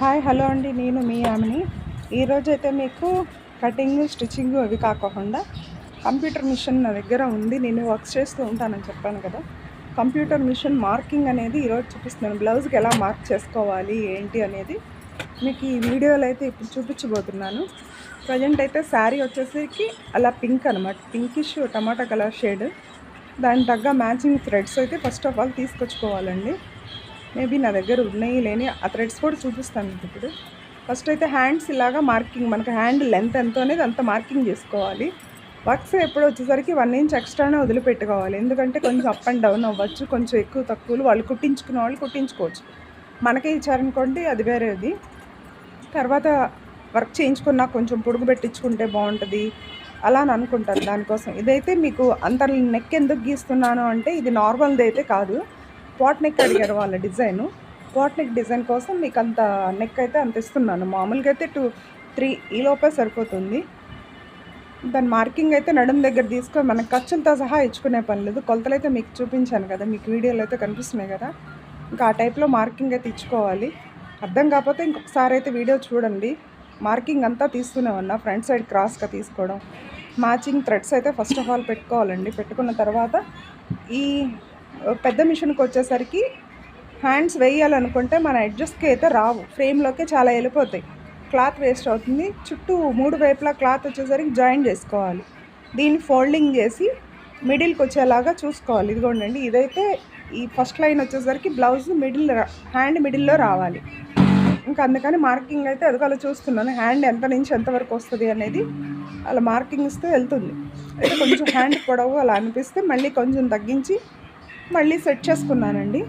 Hi hello అండి, నేను మీ ఆమెని. ఈరోజైతే మీకు కటింగ్ స్టిచ్చింగ్ అవి కాకుండా కంప్యూటర్ మిషన్ నా దగ్గర ఉంది. నేను వర్క్స్ చేస్తూ ఉంటానని చెప్పాను కదా. కంప్యూటర్ మిషన్ మార్కింగ్ అనేది ఈరోజు చూపిస్తున్నాను. బ్లౌజ్కి ఎలా మార్క్ చేసుకోవాలి ఏంటి అనేది మీకు ఈ వీడియోలో అయితే ఇప్పుడు చూపించబోతున్నాను. ప్రజెంట్ అయితే శారీ వచ్చేసరికి అలా పింక్ అనమాట, పింకిష్ టమాటా కలర్ షేడ్. దానికి తగ్గ మ్యాచింగ్ థ్రెడ్స్ అయితే ఫస్ట్ ఆఫ్ ఆల్ తీసుకొచ్చుకోవాలండి. మేబీ నా దగ్గర ఉన్నాయి లేని ఆ థ్రెడ్స్ కూడా చూపిస్తాను మీకు ఇప్పుడు. ఫస్ట్ అయితే హ్యాండ్స్ ఇలాగా మార్కింగ్, మనకు హ్యాండ్ లెంత్ ఎంత అనేది అంత మార్కింగ్ చేసుకోవాలి. వర్క్స్ ఎప్పుడు వచ్చేసరికి 1 ఇంచ్ ఎక్స్ట్రానే వదిలిపెట్టుకోవాలి. ఎందుకంటే కొంచెం అప్ అండ్ డౌన్ అవ్వచ్చు, కొంచెం ఎక్కువ తక్కువలు వాళ్ళు కుట్టించుకునే వాళ్ళు కుట్టించుకోవచ్చు. మనకే ఇచ్చారనుకోండి అది వేరేది. తర్వాత వర్క్ చేయించుకున్నా కొంచెం పొడుగు పెట్టించుకుంటే బాగుంటుంది అలా అని అనుకుంటారు. దానికోసం ఇదైతే మీకు అంత నెక్ ఎందుకు గీస్తున్నాను అంటే ఇది నార్మల్ది అయితే కాదు, పాట్ నెక్ అడిగారు వాళ్ళ డిజైను. పాట్ నెక్ డిజైన్ కోసం మీకు అంత నెక్ అయితే అంత ఇస్తున్నాను. మామూలుగా అయితే 2-3 ఈ లోపే సరిపోతుంది. దాని మార్కింగ్ అయితే నడుం దగ్గర తీసుకొని మనకు ఖర్చులతో సహా ఇచ్చుకునే పని లేదు. కొలతలు అయితే మీకు చూపించాను కదా, మీకు వీడియోలో అయితే కనిపిస్తున్నాయి కదా. ఇంకా ఆ టైప్లో మార్కింగ్ అయితే ఇచ్చుకోవాలి. అర్థం కాకపోతే ఇంకొకసారి అయితే వీడియో చూడండి. మార్కింగ్ అంతా తీస్తూనే ఉన్నా, ఫ్రంట్ సైడ్ క్రాస్గా తీసుకోవడం, మ్యాచింగ్ థ్రెడ్స్ అయితే ఫస్ట్ ఆఫ్ ఆల్ పెట్టుకోవాలండి. పెట్టుకున్న తర్వాత ఈ పెద్ద మిషన్కి వచ్చేసరికి హ్యాండ్స్ వేయాలనుకుంటే మన అడ్జస్ట్కి అయితే రావు, ఫ్రేమ్లోకి చాలా వెళ్ళిపోతాయి, క్లాత్ వేస్ట్ అవుతుంది. చుట్టూ 3 వైపులా క్లాత్ వచ్చేసరికి జాయిన్ చేసుకోవాలి. దీన్ని ఫోల్డింగ్ చేసి మిడిల్కి వచ్చేలాగా చూసుకోవాలి. ఇదిగోండి, ఇదైతే ఈ ఫస్ట్ లైన్ వచ్చేసరికి బ్లౌజ్ హ్యాండ్ మిడిల్లో రావాలి. ఇంకా అందుకని మార్కింగ్ అయితే అదిగోలా చూస్తున్నాను, హ్యాండ్ ఎంత నుంచి ఎంతవరకు వస్తుంది అనేది అలా మార్కింగ్ ఇస్తే వెళ్తుంది. అయితే కొంచెం హ్యాండ్ పొడవు అలా అనిపిస్తే మళ్ళీ కొంచెం తగ్గించి మళ్ళీ సెట్ చేసుకున్నానండి.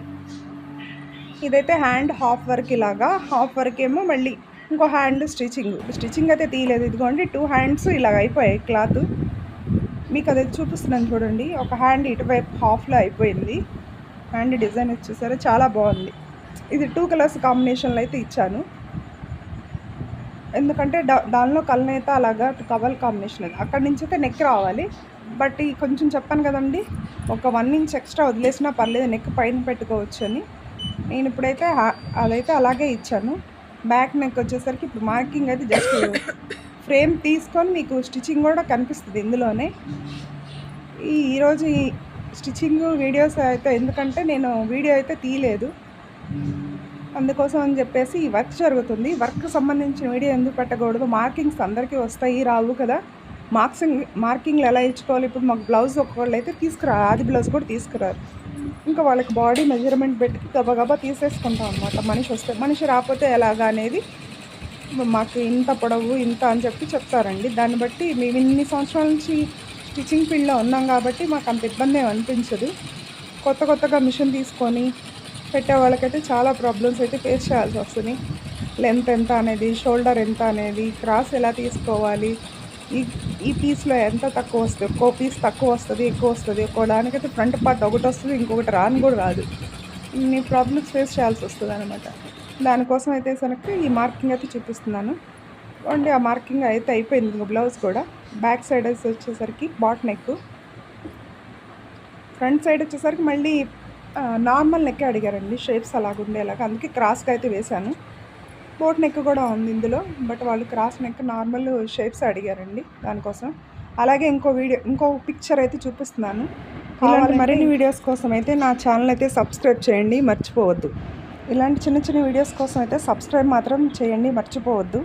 ఇదైతే హ్యాండ్ హాఫ్ వర్క్, ఇలాగా హాఫ్ వర్క్ ఏమో మళ్ళీ ఇంకో హ్యాండ్ స్టిచ్చింగ్ అయితే తీయలేదు. ఇదిగోండి 2 హ్యాండ్స్ ఇలాగ అయిపోయాయి క్లాత్. మీకు అదే చూపిస్తున్నాను చూడండి. ఒక హ్యాండ్ ఇటువైపు హాఫ్లో అయిపోయింది. హ్యాండ్ డిజైన్ వచ్చేసరి చాలా బాగుంది. ఇది 2 కలర్స్ కాంబినేషన్లో అయితే ఇచ్చాను. ఎందుకంటే దానిలో కలనేత అలాగా కవల్ కాంబినేషన్ అది అక్కడి నుంచి అయితే నెక్ రావాలి. బట్ ఈ కొంచెం చెప్పాను కదండి, ఒక 1 ఇంచ్ ఎక్స్ట్రా వదిలేసినా పర్లేదు, నెక్ పైన పెట్టుకోవచ్చు అని. నేను ఇప్పుడైతే అదైతే అలాగే ఇచ్చాను. బ్యాక్ నెక్ వచ్చేసరికి ఇప్పుడు మార్కింగ్ అయితే జస్ట్ ఫ్రేమ్ తీసుకొని మీకు స్టిచ్చింగ్ కూడా కనిపిస్తుంది ఇందులోనే. ఈరోజు ఈ స్టిచ్చింగ్ వీడియోస్ అయితే ఎందుకంటే నేను వీడియో అయితే తీయలేదు, అందుకోసం అని చెప్పేసి ఈ వర్క్ జరుగుతుంది. వర్క్ సంబంధించిన వీడియో ఎందుకు పెట్టకూడదు, మార్కింగ్స్ అందరికీ వస్తాయి రావు కదా. మార్కింగ్లు ఎలా ఇచ్చుకోవాలి. ఇప్పుడు మాకు బ్లౌజ్ ఒకళ్ళు అయితే తీసుకురారు, ఆది బ్లౌజ్ కూడా తీసుకురారు. ఇంకా వాళ్ళకి బాడీ మెజర్మెంట్ పెట్టి గబగబా తీసేసుకుంటాం అనమాట. మనిషి రాకపోతే ఎలాగా అనేది మాకు ఇంత పొడవు ఇంత అని చెప్తారండి. దాన్ని బట్టి మేము ఇన్ని సంవత్సరాల నుంచి స్టిచ్చింగ్ ఫీల్డ్లో ఉన్నాం కాబట్టి మాకు అంత ఇబ్బంది ఏమి అనిపించదు. కొత్తగా మిషన్ తీసుకొని పెట్టే వాళ్ళకైతే చాలా ప్రాబ్లమ్స్ అయితే ఫేస్ చేయాల్సి వస్తుంది. లెంత్ ఎంత అనేది, షోల్డర్ ఎంత అనేది, క్రాస్ ఎలా తీసుకోవాలి, ఈ పీస్లో ఎంత తక్కువ వస్తుంది, ఒక్కో పీస్ తక్కువ వస్తుంది ఎక్కువ వస్తుంది, ఒక్కో దానికైతే ఫ్రంట్ పార్ట్ ఒకటి వస్తుంది ఇంకొకటి రాని కూడా రాదు. ఇన్ని ప్రాబ్లమ్స్ ఫేస్ చేయాల్సి వస్తుంది అనమాట. దానికోసం అయితే కనుక ఈ మార్కింగ్ అయితే చూపిస్తున్నాను. అండి ఆ మార్కింగ్ అయితే అయిపోయింది. ఇంకో బ్లౌజ్ కూడా బ్యాక్ సైడ్ వచ్చేసరికి బాట్ నెక్, ఫ్రంట్ సైడ్ వచ్చేసరికి మళ్ళీ నార్మల్ నెక్ అడిగారండి, షేప్స్ అలాగ ఉండేలాగా, అందుకే క్రాస్గా అయితే వేశాను. బోట్ నెక్ కూడా ఉంది ఇందులో, బట్ వాళ్ళు క్రాస్ నెక్ నార్మల్ షేప్స్ అడిగారండి దానికోసం. అలాగే ఇంకో పిక్చర్ అయితే చూపిస్తున్నాను. ఇలాంటి మరిన్ని వీడియోస్ కోసం అయితే నా ఛానల్ అయితే సబ్స్క్రైబ్ చేయండి మర్చిపోవద్దు. ఇలాంటి చిన్న వీడియోస్ కోసం అయితే సబ్స్క్రైబ్ మాత్రం చేయండి మర్చిపోవద్దు.